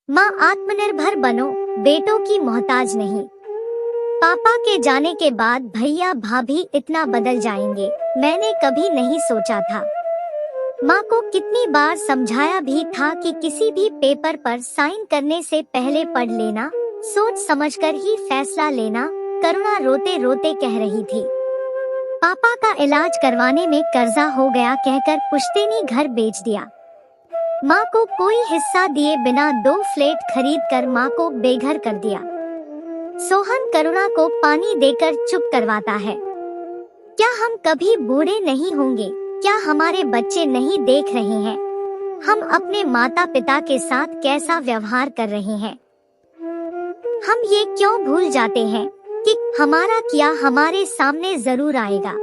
माँ आत्मनिर्भर बनो, बेटों की मोहताज नहीं। पापा के जाने के बाद भैया भाभी इतना बदल जाएंगे, मैंने कभी नहीं सोचा था। माँ को कितनी बार समझाया भी था कि किसी भी पेपर पर साइन करने से पहले पढ़ लेना, सोच समझकर ही फैसला लेना। करुणा रोते रोते कह रही थी। पापा का इलाज करवाने में कर्जा हो गया कहकर पुश्तैनी घर बेच दिया। माँ को कोई हिस्सा दिए बिना 2 फ्लैट खरीद कर माँ को बेघर कर दिया। सोहन करुणा को पानी देकर चुप करवाता है। क्या हम कभी बूढ़े नहीं होंगे? क्या हमारे बच्चे नहीं देख रहे हैं हम अपने माता पिता के साथ कैसा व्यवहार कर रहे हैं? हम ये क्यों भूल जाते हैं कि हमारा किया हमारे सामने जरूर आएगा।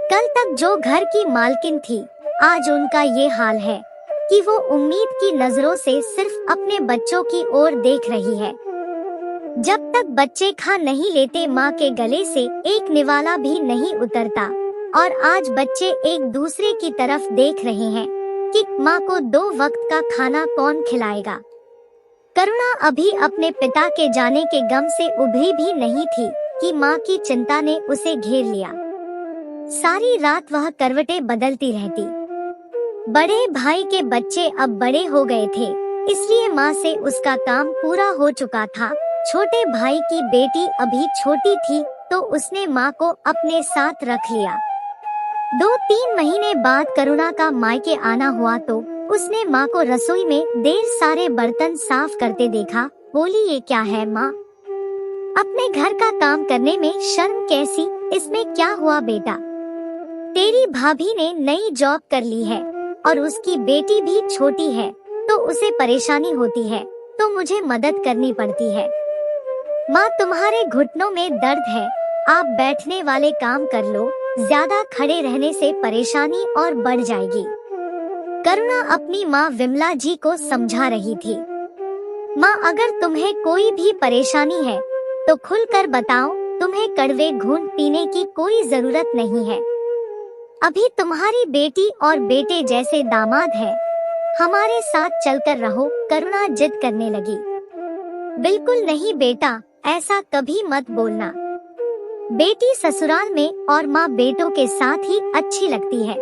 कल तक जो घर की मालकिन थी, आज उनका ये हाल है कि वो उम्मीद की नजरों से सिर्फ अपने बच्चों की ओर देख रही है। जब तक बच्चे खा नहीं लेते, माँ के गले से एक निवाला भी नहीं उतरता। और आज बच्चे एक दूसरे की तरफ देख रहे हैं कि माँ को 2 वक्त का खाना कौन खिलाएगा। करुणा अभी अपने पिता के जाने के गम से उभरी भी नहीं थी कि माँ की चिंता ने उसे घेर लिया। सारी रात वह करवटें बदलती रहती। बड़े भाई के बच्चे अब बड़े हो गए थे, इसलिए माँ से उसका काम पूरा हो चुका था। छोटे भाई की बेटी अभी छोटी थी तो उसने माँ को अपने साथ रख लिया। 2-3 महीने बाद करुणा का मायके आना हुआ तो उसने माँ को रसोई में ढेर सारे बर्तन साफ करते देखा। बोली, ये क्या है माँ? अपने घर का काम करने में शर्म कैसी? इसमें क्या हुआ बेटा? तेरी भाभी ने नई जॉब कर ली है और उसकी बेटी भी छोटी है तो उसे परेशानी होती है तो मुझे मदद करनी पड़ती है। माँ, तुम्हारे घुटनों में दर्द है, आप बैठने वाले काम कर लो, ज्यादा खड़े रहने से परेशानी और बढ़ जाएगी। करुणा अपनी माँ विमला जी को समझा रही थी। माँ, अगर तुम्हें कोई भी परेशानी है तो खुलकर बताओ, तुम्हें कड़वे घूंट पीने की कोई जरूरत नहीं है। अभी तुम्हारी बेटी और बेटे जैसे दामाद हैं, हमारे साथ चलकर रहो। करुणा जिद करने लगी। बिल्कुल नहीं बेटा, ऐसा कभी मत बोलना। बेटी ससुराल में और माँ बेटों के साथ ही अच्छी लगती है।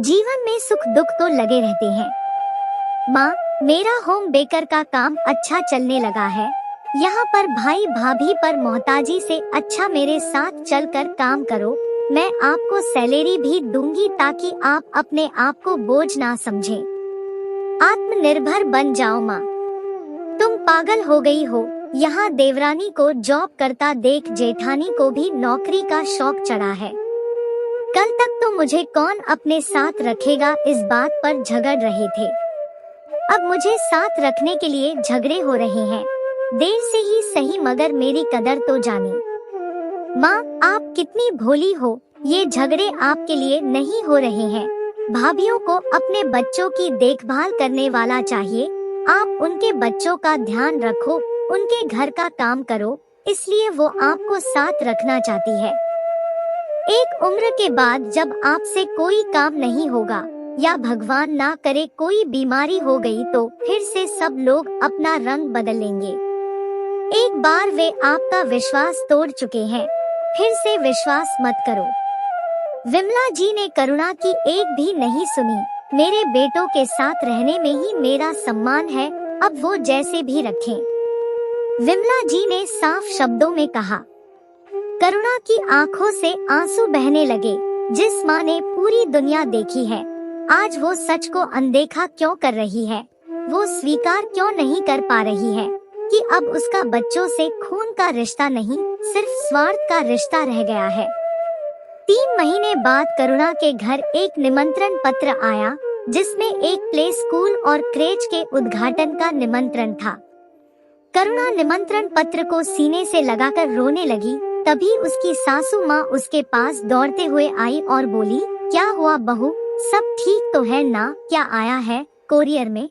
जीवन में सुख दुख तो लगे रहते हैं। माँ, मेरा होम बेकर का काम अच्छा चलने लगा है। यहाँ पर भाई भाभी पर मोहताजी से अच्छा मेरे साथ चलकर काम करो। मैं आपको सैलरी भी दूंगी ताकि आप अपने आप को बोझ ना समझें। आत्मनिर्भर बन जाओ माँ। तुम पागल हो गई हो। यहाँ देवरानी को जॉब करता देख जेठानी को भी नौकरी का शौक चढ़ा है। कल तक तो मुझे कौन अपने साथ रखेगा, इस बात पर झगड़ रहे थे। अब मुझे साथ रखने के लिए झगड़े हो रहे हैं। देर से ही सही मगर मेरी कदर तो जाने। माँ, आप कितनी भोली हो। ये झगड़े आपके लिए नहीं हो रहे हैं। भाभीियों को अपने बच्चों की देखभाल करने वाला चाहिए। आप उनके बच्चों का ध्यान रखो, उनके घर का काम करो, इसलिए वो आपको साथ रखना चाहती है। एक उम्र के बाद जब आपसे कोई काम नहीं होगा या भगवान ना करे कोई बीमारी हो गई तो फिर से सब लोग अपना रंग बदल लेंगे। एक बार वे आपका विश्वास तोड़ चुके हैं, फिर से विश्वास मत करो। विमला जी ने करुणा की एक भी नहीं सुनी। मेरे बेटों के साथ रहने में ही मेरा सम्मान है, अब वो जैसे भी रखें। विमला जी ने साफ शब्दों में कहा। करुणा की आंखों से आंसू बहने लगे। जिस माँ ने पूरी दुनिया देखी है, आज वो सच को अनदेखा क्यों कर रही है? वो स्वीकार क्यों नहीं कर पा रही है कि अब उसका बच्चों से खून का रिश्ता नहीं, सिर्फ स्वार्थ का रिश्ता रह गया है। 3 महीने बाद करुणा के घर एक निमंत्रण पत्र आया, जिसमें एक प्ले स्कूल और क्रेच के उद्घाटन का निमंत्रण था। करुणा निमंत्रण पत्र को सीने से लगाकर रोने लगी। तभी उसकी सासू माँ उसके पास दौड़ते हुए आई और बोली, क्या हुआ बहू, सब ठीक तो है ना? क्या आया है कोरियर में?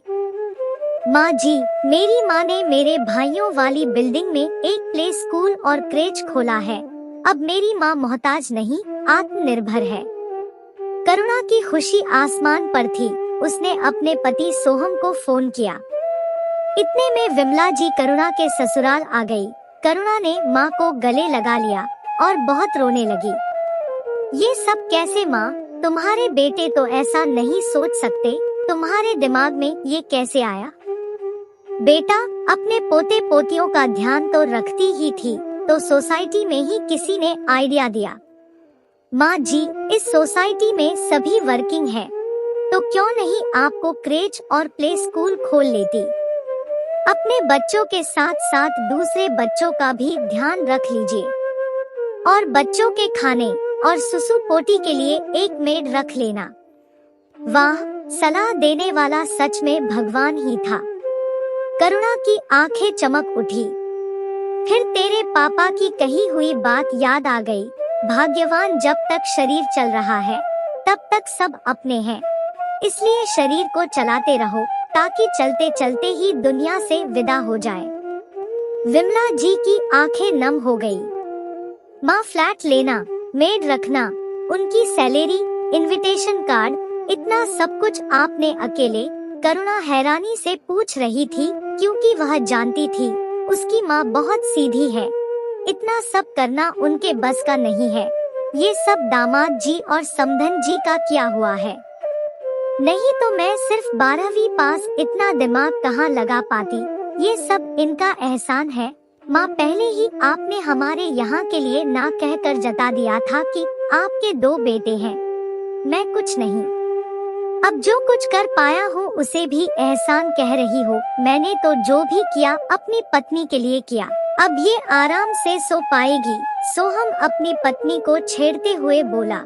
माँ जी, मेरी माँ ने मेरे भाइयों वाली बिल्डिंग में एक प्ले स्कूल और क्रेच खोला है। अब मेरी माँ मोहताज नहीं, आत्मनिर्भर है। करुणा की खुशी आसमान पर थी। उसने अपने पति सोहम को फोन किया। इतने में विमला जी करुणा के ससुराल आ गई। करुणा ने माँ को गले लगा लिया और बहुत रोने लगी। ये सब कैसे माँ? तुम्हारे बेटे तो ऐसा नहीं सोच सकते, तुम्हारे दिमाग में ये कैसे आया? बेटा, अपने पोते पोतियों का ध्यान तो रखती ही थी, तो सोसाइटी में ही किसी ने आइडिया दिया। माँ जी, इस सोसाइटी में सभी वर्किंग हैं, तो क्यों नहीं आपको क्रेच और प्ले स्कूल खोल लेती? अपने बच्चों के साथ साथ दूसरे बच्चों का भी ध्यान रख लीजिए, और बच्चों के खाने और सुसु पोटी के लिए एक मेड रख लेना। वाह, सलाह देने वाला सच में भगवान ही था। करुणा की आंखें चमक उठी। फिर तेरे पापा की कही हुई बात याद आ गई, भाग्यवान जब तक शरीर चल रहा है तब तक सब अपने हैं, इसलिए शरीर को चलाते रहो ताकि चलते चलते ही दुनिया से विदा हो जाए। विमला जी की आंखें नम हो गई। माँ, फ्लैट लेना, मेड रखना, उनकी सैलरी, इनविटेशन कार्ड, इतना सब कुछ आपने अकेले? करुणा हैरानी से पूछ रही थी, क्योंकि वह जानती थी उसकी माँ बहुत सीधी है। इतना सब करना उनके बस का नहीं है। ये सब दामाद जी और समधन जी का किया हुआ है। नहीं तो मैं सिर्फ 12वीं पास, इतना दिमाग कहाँ लगा पाती? ये सब इनका एहसान है। माँ, पहले ही आपने हमारे यहाँ के लिए ना कहकर जता दिया था कि आपके 2 बेटे हैं। मैं कुछ नहीं, अब जो कुछ कर पाया हूँ उसे भी एहसान कह रही हो। मैंने तो जो भी किया अपनी पत्नी के लिए किया, अब ये आराम से सो पाएगी। सोहम अपनी पत्नी को छेड़ते हुए बोला,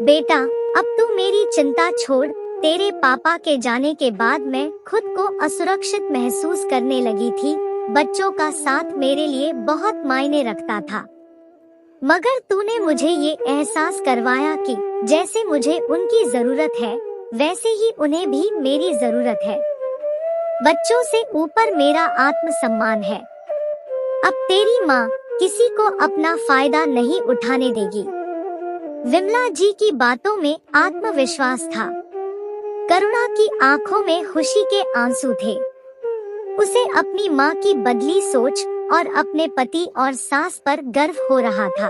बेटा, अब तू मेरी चिंता छोड़। तेरे पापा के जाने के बाद मैं खुद को असुरक्षित महसूस करने लगी थी। बच्चों का साथ मेरे लिए बहुत मायने रखता था, मगर तूने मुझे ये एहसास करवाया कि जैसे मुझे उनकी जरूरत है वैसे ही उन्हें भी मेरी जरूरत है। बच्चों से ऊपर मेरा आत्मसम्मान है। अब तेरी माँ किसी को अपना फायदा नहीं उठाने देगी। विमला जी की बातों में आत्मविश्वास था। करुणा की आंखों में खुशी के आंसू थे। उसे अपनी माँ की बदली सोच और अपने पति और सास पर गर्व हो रहा था।